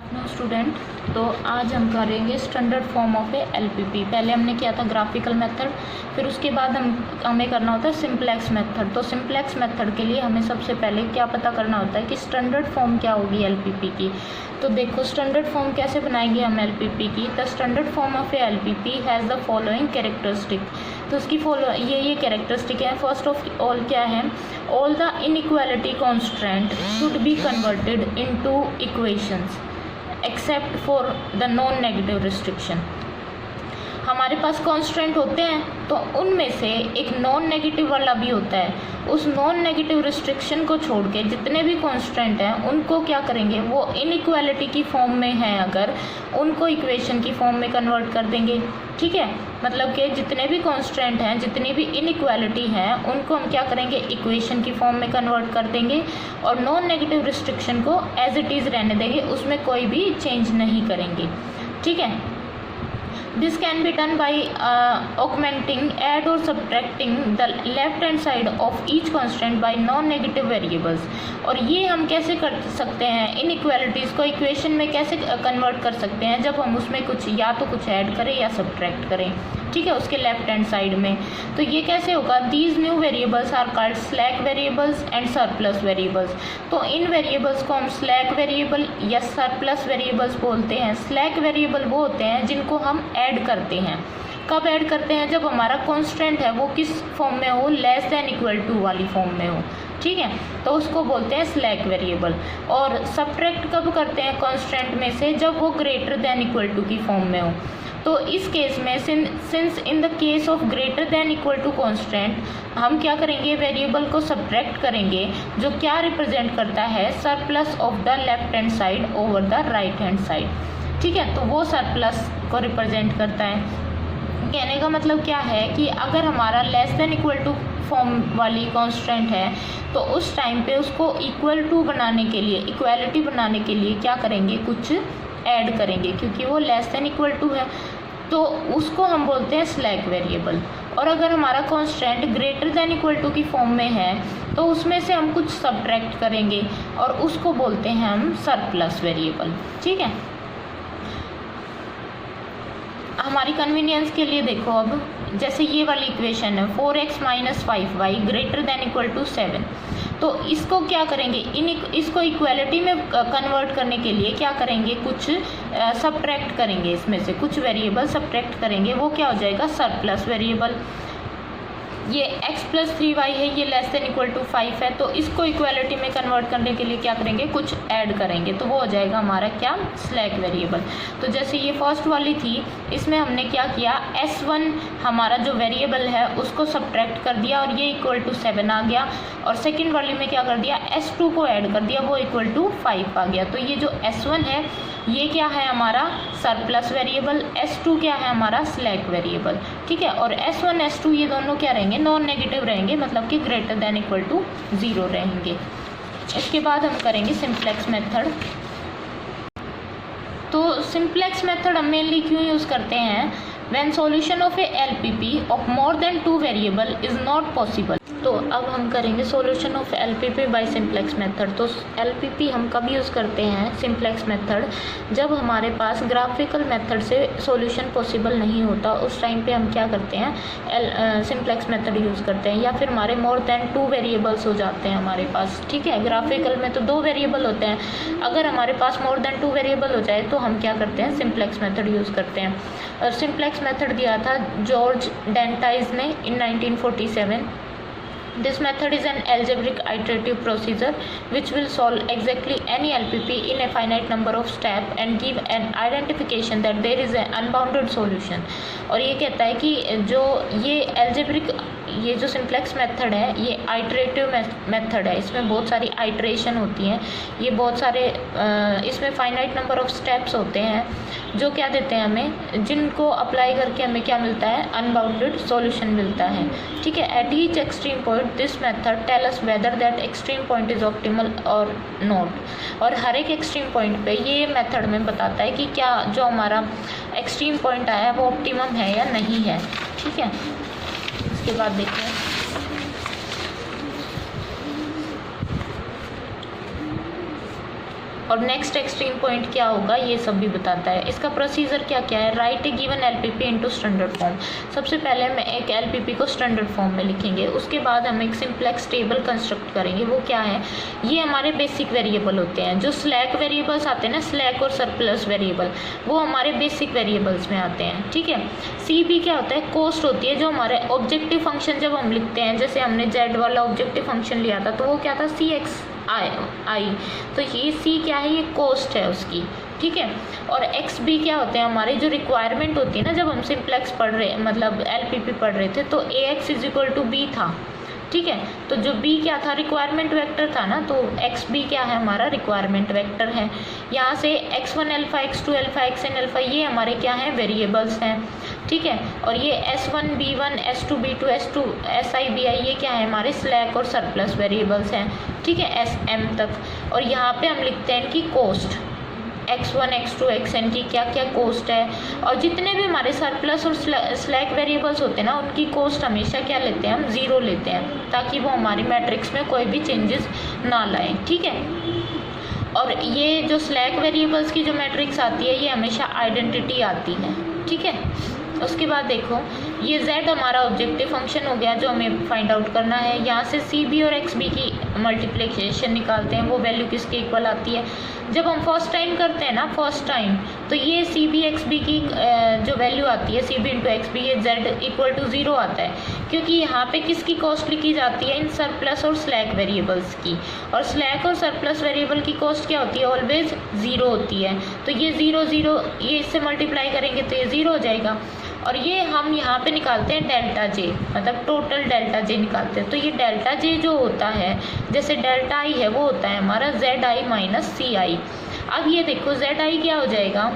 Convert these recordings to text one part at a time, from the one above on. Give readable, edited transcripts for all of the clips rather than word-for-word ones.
No student, तो आज हम करेंगे standard form of a LPP. पहले हमने किया था ग्राफिकल मेथड, फिर उसके बाद हमें करना होता है सिंपलेक्स मेथड। तो सिंपलेक्स मेथड के लिए हमें सबसे पहले क्या पता करना होता है कि स्टैंडर्ड फॉर्म क्या होगी एलपीपी की। तो देखो स्टैंडर्ड फॉर्म कैसे बनाएंगे हम एलपीपी की। The standard form of a LPP has the following characteristic. तो उसकी ये कैरेक्टरिस्टिक है। फर्स्ट ऑफ ऑल क्या है, all the inequality constant should be converted into equations except for the non negative restriction. हमारे पास कॉन्स्टेंट होते हैं तो उनमें से एक नॉन नेगेटिव वाला भी होता है। उस नॉन नेगेटिव रिस्ट्रिक्शन को छोड़ के जितने भी कॉन्स्टेंट हैं उनको क्या करेंगे, वो इनइक्वालिटी की फॉर्म में हैं अगर, उनको इक्वेशन की फॉर्म में कन्वर्ट कर देंगे। ठीक है, मतलब कि जितने भी कॉन्स्टेंट हैं, जितनी भी इनइक्वालिटी हैं, उनको हम क्या करेंगे, इक्वेशन की फॉर्म में कन्वर्ट कर देंगे और नॉन नेगेटिव रिस्ट्रिक्शन को एज इट इज़ रहने देंगे, उसमें कोई भी चेंज नहीं करेंगे। ठीक है, this can be done by augmenting, add or subtracting the left hand side of each constant by non-negative variables। और ये हम कैसे कर सकते हैं, इनइक्वालिटीज़ को इक्वेशन में कैसे कन्वर्ट कर सकते हैं, जब हम उसमें कुछ या तो कुछ ऐड करें या सब्ट्रैक्ट करें। ठीक है, उसके लेफ्ट हैंड साइड में। तो ये कैसे होगा, these new variables are called slack variables and surplus variables. तो इन वेरिएबल्स को हम स्लैक वेरिएबल या सरप्लस वेरिएबल्स बोलते हैं। स्लैक वेरिएबल वो होते हैं जिनको हम ऐड करते हैं। कब ऐड करते हैं, जब हमारा कॉन्स्टेंट है वो किस फॉर्म में हो, लेस देन इक्वल टू वाली फॉर्म में हो। ठीक है, तो उसको बोलते हैं स्लैक वेरिएबल। और सब्ट्रैक्ट कब करते हैं कॉन्स्टेंट में से, जब वो ग्रेटर देन इक्वल टू की फॉर्म में हो। तो इस केस में since in the case of greater than equal to constant, हम क्या करेंगे, वेरिएबल को सब्ट्रैक्ट करेंगे जो क्या रिप्रेजेंट करता है, surplus of the left hand side over the right hand side. ठीक है, तो वो सरप्लस को रिप्रेजेंट करता है। कहने का मतलब क्या है कि अगर हमारा less than equal to form वाली कॉन्स्टेंट है तो उस टाइम पे उसको इक्वल टू बनाने के लिए, इक्वालिटी बनाने के लिए क्या करेंगे, कुछ ऐड करेंगे, क्योंकि वो लेस देन इक्वल टू है तो उसको हम बोलते हैं स्लैक वेरिएबल। और अगर हमारा constant greater than equal to की फॉर्म में है तो उसमें से हम कुछ सब्ट्रैक्ट करेंगे और उसको बोलते हैं हम सरप्लस वेरिएबल। ठीक है, हमारी कन्वीनियंस के लिए देखो, अब जैसे ये वाली इक्वेशन है 4x minus 5y greater than equal to 7। तो इसको क्या करेंगे, इसको इक्वालिटी में कन्वर्ट करने के लिए क्या करेंगे, कुछ सब्ट्रैक्ट करेंगे, इसमें से कुछ वेरिएबल सब्ट्रैक्ट करेंगे, वो क्या हो जाएगा, सरप्लस वेरिएबल। ये x प्लस 3y है, ये लेस देन इक्वल टू 5 है, तो इसको इक्वालिटी में कन्वर्ट करने के लिए क्या करेंगे, कुछ ऐड करेंगे, तो वो हो जाएगा हमारा क्या, स्लैक वेरिएबल। तो जैसे ये फर्स्ट वाली थी, इसमें हमने क्या किया, s1 हमारा जो वेरिएबल है उसको सब्ट्रैक्ट कर दिया और ये इक्वल टू 7 आ गया। और सेकेंड वाली में क्या कर दिया, s2 को ऐड कर दिया, वो इक्वल टू 5 आ गया। तो ये जो s1 है ये क्या है हमारा सरप्लस वेरिएबल, s2 क्या है हमारा स्लैक वेरिएबल। ठीक है, और s1 s2 ये दोनों क्या रहेंगे, नॉन नेगेटिव रहेंगे, मतलब कि ग्रेटर देन इक्वल टू 0 रहेंगे। इसके बाद हम करेंगे सिंपलेक्स मेथड। तो सिंपलेक्स मेथड हम मेनली क्यों यूज़ करते हैं, when solution of a LPP of more than 2 variable is not possible. तो अब हम करेंगे solution of LPP by simplex method. तो एलपीपी हम कब यूज़ करते हैं, सिंपलेक्स मेथड, जब हमारे पास ग्राफिकल मेथड से सॉल्यूशन पॉसिबल नहीं होता, उस टाइम पे हम क्या करते हैं, सिंपलेक्स मेथड यूज़ करते हैं। या फिर हमारे मोर देन 2 वेरिएबल्स हो जाते हैं हमारे पास। ठीक है, ग्राफिकल में तो 2 वेरिएबल होते हैं, अगर हमारे पास मोर देन 2 वेरिएबल हो जाए तो हम क्या करते हैं, सिंपलेक्स मेथड यूज़ करते हैं। और सिंपलेक्स मेथड दिया था जॉर्ज डेंटाइज ने इन 1947। This method is an algebraic iterative procedure which will solve exactly any LPP in a finite number of steps and give an identification that there is an unbounded solution। और ये कहता है कि जो ये algebraic, ये जो सिंपलेक्स मेथड है ये आइटरेटिव मेथड है, इसमें बहुत सारी आइटरेशन होती हैं, ये बहुत सारे इसमें फाइनाइट नंबर ऑफ स्टेप्स होते हैं जो क्या देते हैं हमें, जिनको अप्लाई करके हमें क्या मिलता है, अनबाउंडेड सॉल्यूशन मिलता है। ठीक है, at each extreme point this method tell us whether that extreme point is optimal और नॉट। और हर एक एक्सट्रीम पॉइंट पे ये मेथड में बताता है कि क्या जो हमारा एक्सट्रीम पॉइंट आया है वो ऑप्टिमम है या नहीं है। ठीक है, इसके बाद देखिए और नेक्स्ट एक्सट्रीम पॉइंट क्या होगा ये सब भी बताता है। इसका प्रोसीजर क्या क्या है, write a given LPP into standard form. सबसे पहले हम एक एलपीपी को स्टैंडर्ड फॉर्म में लिखेंगे, उसके बाद हम एक सिंप्लेक्स टेबल कंस्ट्रक्ट करेंगे। वो क्या है, ये हमारे बेसिक वेरिएबल होते हैं। जो स्लैक वेरिएबल्स आते हैं ना, स्लैक और सरप्लस वेरिएबल, वो हमारे बेसिक वेरिएबल्स में आते हैं, ठीक है। सी बी क्या होता है, कॉस्ट होती है, जो हमारे ऑब्जेक्टिव फंक्शन जब हम लिखते हैं, जैसे हमने जेड वाला ऑब्जेक्टिव फंक्शन लिया था तो वो क्या था, सी एक्स आई, तो ये सी क्या है, ये कॉस्ट है उसकी, ठीक है। और एक्स बी क्या होते हैं, हमारे जो रिक्वायरमेंट होती है ना, जब हम सिंप्लेक्स पढ़ रहे मतलब एलपीपी पढ़ रहे थे तो A X is equal to B था, ठीक है। तो जो बी क्या था, रिक्वायरमेंट वेक्टर था ना, तो एक्स बी क्या है, हमारा रिक्वायरमेंट वेक्टर है। यहाँ से x1 alpha, x2 alpha, xn alpha, ये हमारे क्या हैं, वेरिएबल्स हैं, ठीक है। और ये S1 B1 S2 B2 S2 SI BI, ये क्या है, हमारे स्लैक और सरप्लस वेरिएबल्स हैं, ठीक है, SM तक। और यहाँ पे हम लिखते हैं कि कॉस्ट x1 x2 xn की क्या क्या कॉस्ट है। और जितने भी हमारे सरप्लस और स्लैक वेरिएबल्स होते हैं ना, उनकी कॉस्ट हमेशा क्या लेते हैं, हम ज़ीरो लेते हैं, ताकि वो हमारी मैट्रिक्स में कोई भी चेंजेस ना लाएं, ठीक है। और ये जो स्लैक वेरिएबल्स की जो मैट्रिक्स आती है, ये हमेशा आइडेंटिटी आती है, ठीक है। उसके बाद देखो, ये z हमारा ऑब्जेक्टिव फंक्शन हो गया जो हमें फाइंड आउट करना है। यहाँ से सी बी और एक्स बी की मल्टीप्लिकेशन निकालते हैं, वो वैल्यू किसके इक्वल आती है। जब हम फर्स्ट टाइम करते हैं ना, फर्स्ट टाइम, तो ये सी बी एक्स बी की जो वैल्यू आती है, C B into X B, ये z इक्वल टू 0 आता है, क्योंकि यहाँ पे किसकी कॉस्ट लिखी जाती है, इन सरप्लस और स्लैक वेरिएबल्स की। और स्लैक और सरप्लस वेरिएबल की कॉस्ट क्या होती है, ऑलवेज 0 होती है। तो ये 0 0, ये इससे मल्टीप्लाई करेंगे तो ये 0 हो जाएगा। और ये हम यहाँ पे निकालते हैं डेल्टा जे, मतलब टोटल डेल्टा जे निकालते हैं। तो ये डेल्टा जे जो होता है, जैसे डेल्टा आई है, वो होता है हमारा जेड आई माइनस सी आई। अब ये देखो जेड आई क्या हो जाएगा,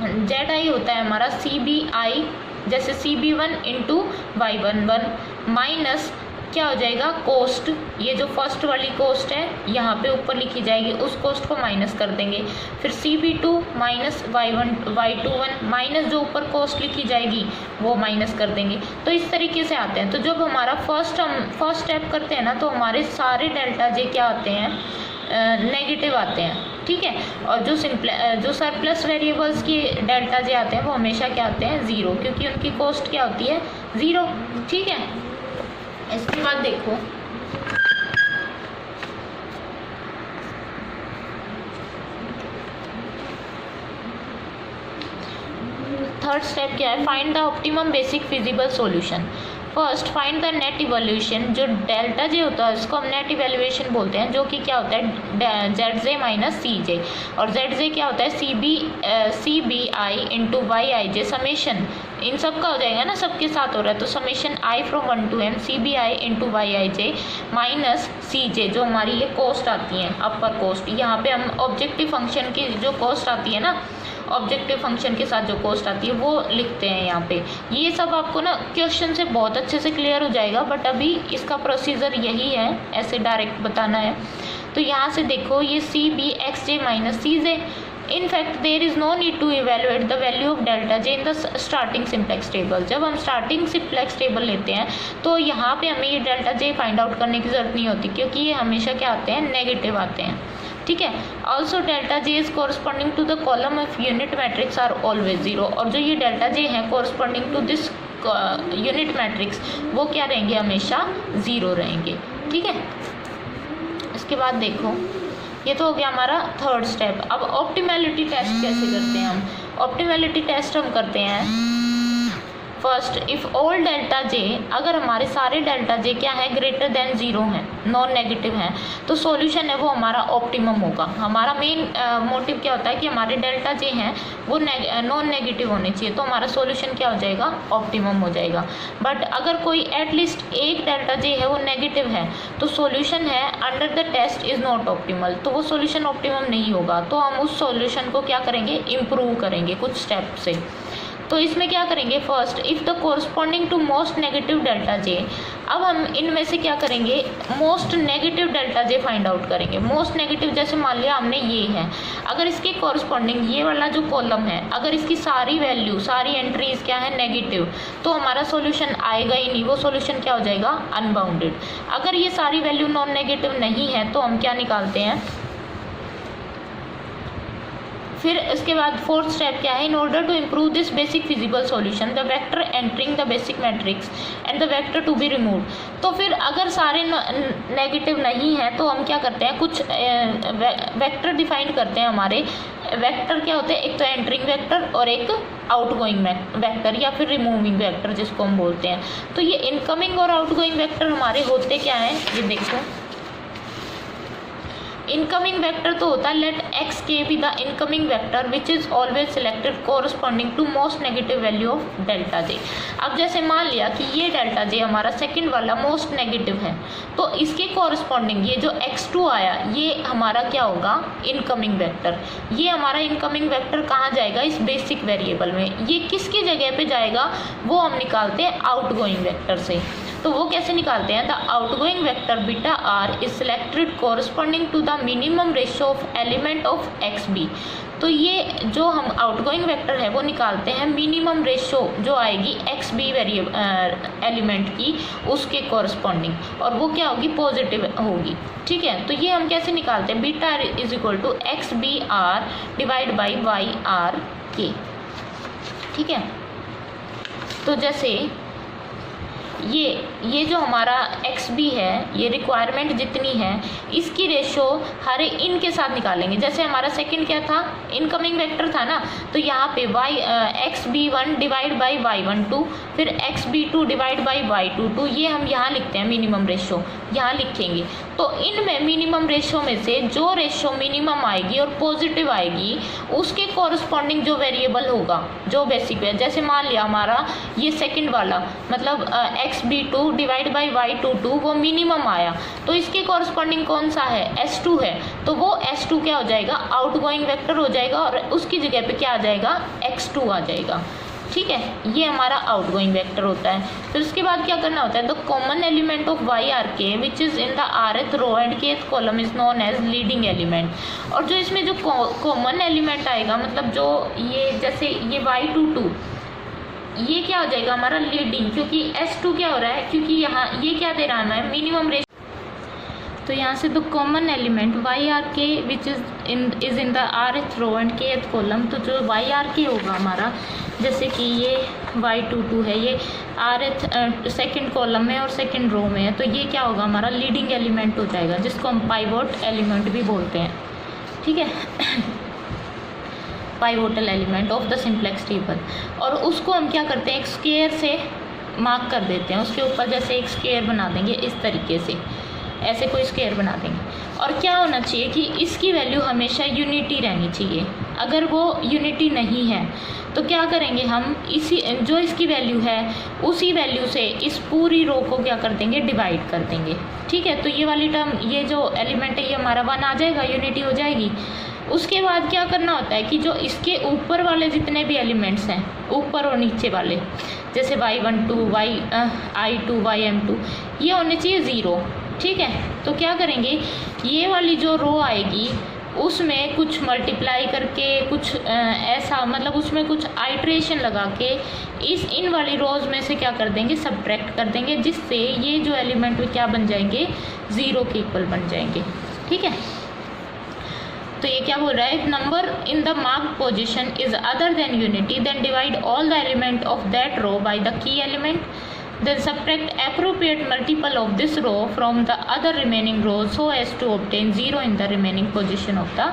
जेड आई होता है हमारा सी बी आई, जैसे C B one into Y one one, minus क्या हो जाएगा, कॉस्ट, ये जो फर्स्ट वाली कॉस्ट है यहाँ पे ऊपर लिखी जाएगी, उस कॉस्ट को माइनस कर देंगे। फिर C B two minus Y one Y two one, minus जो ऊपर कॉस्ट लिखी जाएगी वो माइनस कर देंगे। तो इस तरीके से आते हैं। तो जब हमारा हम फर्स्ट स्टेप करते हैं ना, तो हमारे सारे डेल्टा जे क्या आते हैं, नेगेटिव आते हैं, ठीक है। और जो सरप्लस वेरिएबल्स की डेल्टा जे आते हैं, वो हमेशा क्या आते हैं, 0, क्योंकि उनकी कॉस्ट क्या होती है, 0, ठीक है। इसके बाद देखो, थर्ड स्टेप क्या है, find the optimum basic feasible solution. First find the net evolution. जो डेल्टा जे होता है उसको हम नेट इवैल्यूएशन बोलते हैं, जो कि क्या होता है, जेड जे माइनस सी जे। और जेड जे क्या होता है, C B I into Y I J, summation इन सब का हो जाएगा ना, सबके साथ हो रहा है, तो summation I from 1 to m C B I into Y I J minus C J, जो हमारी ये कॉस्ट आती है, अपर कॉस्ट। यहाँ पे हम ऑब्जेक्टिव फंक्शन की जो कॉस्ट आती है ना, ऑब्जेक्टिव फंक्शन के साथ जो कॉस्ट आती है वो लिखते हैं यहाँ पे। ये सब आपको ना क्वेश्चन से बहुत अच्छे से क्लियर हो जाएगा, बट अभी इसका प्रोसीजर यही है, ऐसे डायरेक्ट बताना है। तो यहाँ से देखो, ये C B X J minus C J, in fact there is no need to evaluate the value of delta J in the starting simplex table. जब हम स्टार्टिंग सिंप्लेक्स टेबल लेते हैं तो यहाँ पे हमें ये डेल्टा जे फाइंड आउट करने की ज़रूरत नहीं होती, क्योंकि ये हमेशा क्या आते हैं, नेगेटिव आते हैं, ठीक है। Also delta J is corresponding to the column of unit matrix are always 0। और जो ये डेल्टा जे हैं corresponding to this unit matrix, वो क्या रहेंगे, हमेशा 0 रहेंगे, ठीक है। इसके बाद देखो, ये तो हो गया हमारा थर्ड स्टेप। अब ऑप्टिमैलिटी टेस्ट कैसे करते हैं हम। ऑप्टिमैलिटी टेस्ट हम करते हैं first, if all delta J, अगर हमारे सारे डेल्टा जे क्या है, ग्रेटर देन 0 हैं, नॉन नेगेटिव हैं, तो सॉल्यूशन है वो हमारा ऑप्टिमम होगा। हमारा मेन मोटिव क्या होता है कि हमारे डेल्टा जे हैं वो नॉन नेगेटिव होने चाहिए, तो हमारा सॉल्यूशन क्या हो जाएगा, ऑप्टिमम हो जाएगा। बट अगर कोई एटलीस्ट एक डेल्टा जे है वो नेगेटिव है, तो सॉल्यूशन है under the test is not optimal, तो वो सॉल्यूशन ऑप्टिमम नहीं होगा। तो हम उस सॉल्यूशन को क्या करेंगे, इम्प्रूव करेंगे कुछ स्टेप से। तो इसमें क्या करेंगे, first if the corresponding to most negative delta J, अब हम इनमें से क्या करेंगे, most negative delta J find out करेंगे। मोस्ट नेगेटिव, जैसे मान लिया हमने ये है, अगर इसके कोरस्पॉन्डिंग ये वाला जो कॉलम है, अगर इसकी सारी वैल्यू, सारी एंट्रीज क्या है, नेगेटिव, तो हमारा सॉल्यूशन आएगा ही नहीं, वो सॉल्यूशन क्या हो जाएगा, अनबाउंडेड। अगर ये सारी वैल्यू नॉन नेगेटिव नहीं है, तो हम क्या निकालते हैं, फिर इसके बाद फोर्थ स्टेप क्या है, in order to improve this basic feasible solution the vector entering the basic matrix and the vector to be remove. तो फिर अगर सारे नेगेटिव नहीं है तो हम क्या करते हैं, कुछ वेक्टर डिफाइन करते हैं। हमारे वेक्टर क्या होते हैं, एक तो एंटरिंग वेक्टर और एक आउटगोइंग वेक्टर या फिर रिमूविंग वेक्टर जिसको हम बोलते हैं। तो ये इनकमिंग और आउटगोइंग वेक्टर हमारे होते क्या हैं, ये देखो। इनकमिंग वेक्टर तो होता है let X K be the incoming vector which is always selected corresponding to most negative value of delta J. अब जैसे मान लिया कि ये डेल्टा जे हमारा सेकंड वाला मोस्ट नेगेटिव है, तो इसके कोरस्पॉन्डिंग ये जो x2 आया ये हमारा क्या होगा, इनकमिंग वेक्टर। ये हमारा इनकमिंग वेक्टर कहाँ जाएगा, इस बेसिक वेरिएबल में। ये किसकी जगह पे जाएगा, वो हम निकालते हैं आउटगोइंग वेक्टर से। तो वो कैसे निकालते हैं, the outgoing vector beta R is selected corresponding to the minimum ratio of element of X B. तो ये जो हम आउटगोइंग वेक्टर है वो निकालते हैं मिनिमम रेशियो जो आएगी एक्स बी एलिमेंट की उसके कोरस्पॉन्डिंग, और वो क्या होगी, पॉजिटिव होगी। ठीक है, तो ये हम कैसे निकालते हैं, beta is equal to X B R divide by Y R K. ठीक है, तो जैसे ये जो हमारा एक्स बी है, ये रिक्वायरमेंट जितनी है इसकी रेशो हर इनके साथ निकालेंगे। जैसे हमारा सेकंड क्या था, इनकमिंग वेक्टर था ना, तो यहाँ पे Y X B one divide by Y one two, फिर X B two divide by Y two two, ये हम यहाँ लिखते हैं मिनिमम रेशो, यहाँ लिखेंगे। तो इनमें मिनिमम रेशो में से जो रेशो मिनिमम आएगी और पॉजिटिव आएगी उसके कॉरस्पॉन्डिंग जो वेरिएबल होगा, जो बेसिक है, जैसे मान लिया हमारा ये सेकंड वाला मतलब X B two divide by Y two two, वो मिनिमम आया, तो इसके कॉरस्पॉन्डिंग कौन सा है, S2 है। तो वो S2 क्या हो जाएगा, आउटगोइंग वेक्टर हो जाएगा और उसकी जगह पे क्या आ जाएगा, x2 आ जाएगा। ठीक है, ये हमारा आउटगोइंग वेक्टर होता है। फिर उसके बाद क्या करना होता है, the common element of Y R K which is in the rth row and kth column is known as leading element. और जो इसमें जो कॉमन एलिमेंट आएगा, मतलब जो ये जैसे ये y22, ये क्या हो जाएगा हमारा लीडिंग, क्योंकि S2 क्या हो रहा है, क्योंकि यहाँ ये क्या दे रहा है हमें, मिनिमम रेशियो। तो यहाँ से the common element Y R K which is in the rth row and kth column. तो जो वाई आर के होगा हमारा, जैसे कि ये y22 है, ये rth सेकंड कॉलम में और सेकंड रो में है, तो ये क्या होगा हमारा लीडिंग एलिमेंट हो जाएगा, जिसको हम पाइवोट एलिमेंट भी बोलते हैं। ठीक है, pivotal element of the simplex table. और उसको हम क्या करते हैं, एक स्क्वायर से मार्क कर देते हैं, उसके ऊपर जैसे एक स्क्वायर बना देंगे इस तरीके से, ऐसे कोई स्क्वायर बना देंगे। और क्या होना चाहिए कि इसकी वैल्यू हमेशा यूनिटी रहनी चाहिए। अगर वो यूनिटी नहीं है तो क्या करेंगे हम, इसी जो इसकी वैल्यू है उसी वैल्यू से इस पूरी रो को क्या कर देंगे, डिवाइड कर देंगे। ठीक है, तो ये वाली टर्म, ये जो एलिमेंट है ये हमारा 1 आ जाएगा, यूनिटी हो जाएगी। उसके बाद क्या करना होता है कि जो इसके ऊपर वाले जितने भी एलिमेंट्स हैं, ऊपर और नीचे वाले, जैसे y12, i2, ym2, ये होने चाहिए 0। ठीक है, तो क्या करेंगे, ये वाली जो रो आएगी उसमें कुछ मल्टीप्लाई करके, कुछ ऐसा मतलब उसमें कुछ आइट्रेशन लगा के इन वाली रोज़ में से क्या कर देंगे, सब्ट्रैक्ट कर देंगे, जिससे ये जो एलिमेंट क्या बन जाएंगे, 0 के इक्वल बन जाएंगे। ठीक है, तो ये क्या बोल रहा है, if number in the marked position is other than unity then divide all the element of that row by the key element, then subtract appropriate multiple of this row from the other remaining rows so as to obtain 0 in the remaining position of the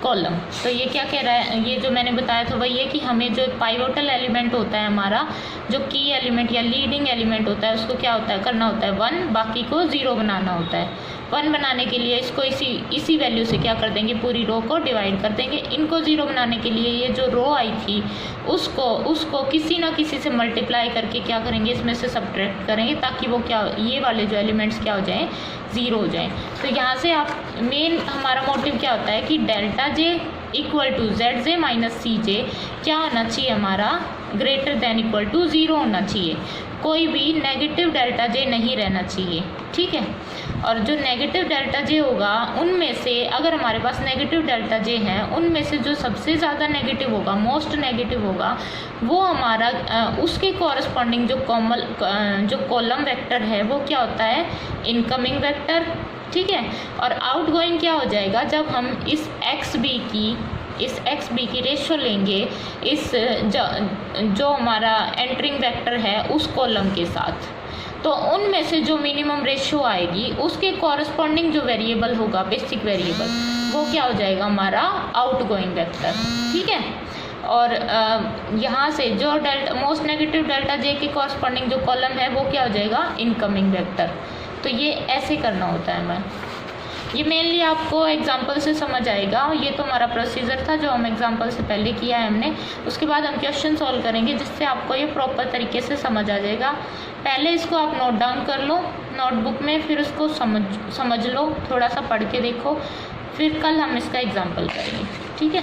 column। तो ये क्या कह रहा है, ये जो मैंने बताया था वही है कि हमें जो पाइवोटल एलिमेंट होता है हमारा, जो की एलिमेंट या लीडिंग एलिमेंट होता है, उसको क्या होता है, करना होता है 1, बाकी को 0 बनाना होता है। 1 बनाने के लिए इसको इसी वैल्यू से क्या कर देंगे, पूरी रो को डिवाइड कर देंगे। इनको 0 बनाने के लिए ये जो रो आई थी उसको किसी ना किसी से मल्टीप्लाई करके क्या करेंगे, इसमें से सब्ट्रैक्ट करेंगे, ताकि वो क्या, ये वाले जो एलिमेंट्स क्या हो जाएं, 0 हो जाएं। तो यहाँ से आप मेन हमारा मोटिव क्या होता है कि delta J equal to Z J minus C J क्या होना चाहिए हमारा, ग्रेटर देन इक्वल टू 0 होना चाहिए। कोई भी नेगेटिव डेल्टा जे नहीं रहना चाहिए। ठीक है, और जो नेगेटिव डेल्टा जे होगा उनमें से, अगर हमारे पास नेगेटिव डेल्टा जे हैं उनमें से जो सबसे ज़्यादा नेगेटिव होगा, मोस्ट नेगेटिव होगा, वो हमारा उसके कॉरस्पॉन्डिंग जो कॉलम वेक्टर है वो क्या होता है, इनकमिंग वेक्टर। ठीक है, और आउटगोइंग क्या हो जाएगा, जब हम इस एक्स बी की इस एक्स बी की रेशियो लेंगे इस जो हमारा एंटरिंग वेक्टर है उस कॉलम के साथ, तो उनमें से जो मिनिमम रेशियो आएगी उसके कॉरस्पॉन्डिंग जो वेरिएबल होगा बेसिक वेरिएबल, वो क्या हो जाएगा हमारा आउटगोइंग वेक्टर। ठीक है, और यहाँ से जो मोस्ट नेगेटिव डेल्टा जे के कॉरस्पॉन्डिंग जो कॉलम है वो क्या हो जाएगा इनकमिंग वेक्टर। तो ये ऐसे करना होता है मैम, ये मेनली आपको एग्जाम्पल से समझ आएगा। ये तो हमारा प्रोसीजर था जो हम एग्जाम्पल से पहले किया है हमने, उसके बाद हम क्वेश्चन सॉल्व करेंगे जिससे आपको ये प्रॉपर तरीके से समझ आ जाएगा। पहले इसको आप नोट डाउन कर लो नोटबुक में, फिर उसको समझ लो, थोड़ा सा पढ़ के देखो, फिर कल हम इसका एग्जाम्पल करेंगे। ठीक है।